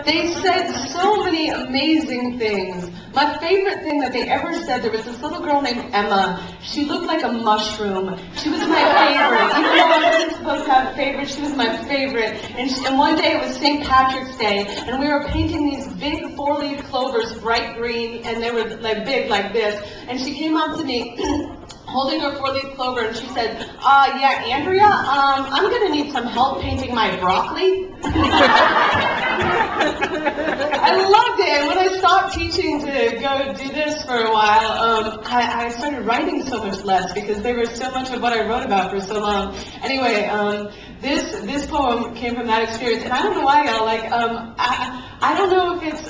They said so many amazing things. My favorite thing that they ever said, there was this little girl named Emma. She looked like a mushroom. She was my favorite. Even though I wasn't supposed to have favorites, she was my favorite. And one day it was St. Patrick's Day, and we were painting these big 4-leaf clovers, bright green, and they were like big like this. And she came up to me holding her 4-leaf clover, and she said, yeah, Andrea, I'm gonna need some help painting my broccoli. I loved it, and when I stopped teaching to go do this for a while, I started writing so much less because they were so much of what I wrote about for so long. Anyway, this poem came from that experience, and I don't know why, y'all, like, I don't know if it's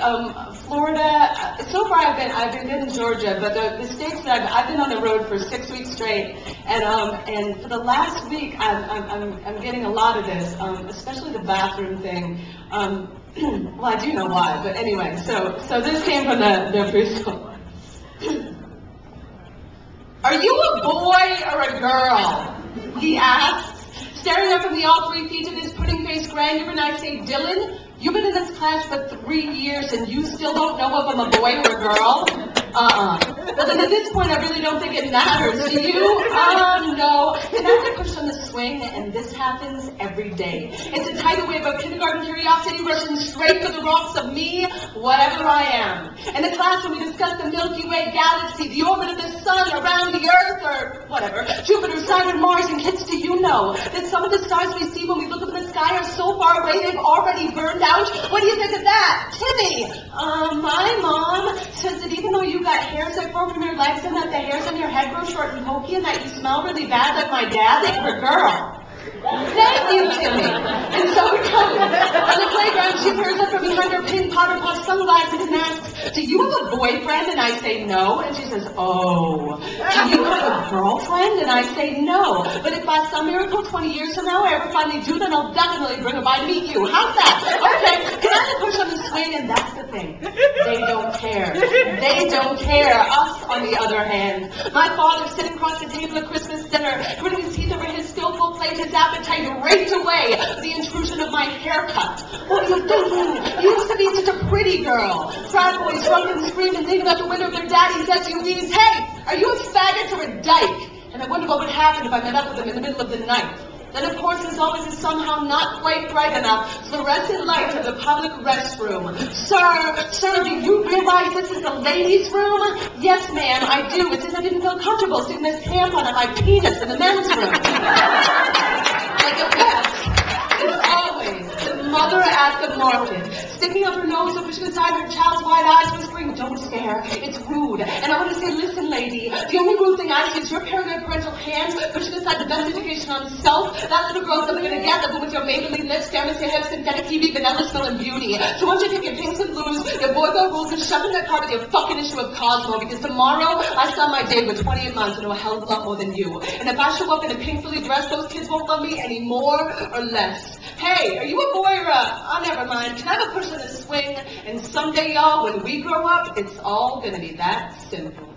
Florida. So far I've been in Georgia, but the states that I've been on the road for 6 weeks straight, and for the last week I'm getting a lot of this, especially the bathroom thing. Well, I do know why, but anyway, so this came from the preschool. Are you a boy or a girl? He asked, staring up at me all 3 feet of his pudding face grandeur, and I say, Dylan, you've been in this class for 3 years and you still don't know if I'm a boy or a girl? Well, then at this point I really don't think it matters. Do you? No. And I push on the swing, and this happens every day. It's a tidal wave of kindergarten curiosity rushing straight for the rocks of me, whatever I am. In the classroom we discuss the Milky Way galaxy, the orbit of the sun around the Earth, or whatever, Jupiter, Saturn, Mars, and kids, do you know that some of the stars we see when we look up in the sky are so far away they've already burned out? What do you think of that? Timmy, my mom says that even though you got hairs that grow from your legs and that the hairs on your head grow short and pokey and that you smell really bad like my dad, that you're a girl. Thank you, Timmy. And so we come on the playground. She peers up from behind her pink powder puff sunglasses and asks, do you have a boyfriend? And I say no. And she says, oh. Do you have a girlfriend? And I say no. But if by some miracle 20 years from now I ever finally do, then I'll definitely bring her by to meet you. How's that? Okay. Can I push on the swing? And that's the thing. They don't care. They don't care. Us, on the other hand. My father sitting across the table at Christmas dinner, gritting his teeth over his still full plate, his appetite raked away the intrusion of my haircut. What are you thinking? You used to be such a pretty girl. Frat boys drunk and screaming, leaning out the window of their daddy's SUVs. Hey, are you a faggot or a dyke? And I wonder what would happen if I met up with them in the middle of the night. Then, of course, there's always a somehow not quite bright enough fluorescent light of the public restroom. Sir, do you realize this is the ladies' room? Yes, ma'am, I do. It's as I didn't feel comfortable sticking this tampon on my penis in the men's room. But the best is always the mother at the market, sticking up her nose and pushing aside her child's wide eyes, whispering, don't stare, it's rude. And I want to say, listen, lady, the only rude thing I see is your paranoid parental hands pushing aside the best education on self. That little girl's never gonna get that with your Maybelline lips, Fairness, your hair, synthetic TV, vanilla smelling beauty. So why don't you take your pinks and blues, your boy-girl rules, and shove in that car with your fucking issue of Cosmo, because tomorrow I start my day with 28 months and know a hell of a lot more than you. And if I show up in a pink fully dress, those kids won't love me any more or less. Hey, are you a boy or a... Oh, never mind. Can I have a push on the swing? And someday, y'all, when we grow up, it's all gonna be that simple.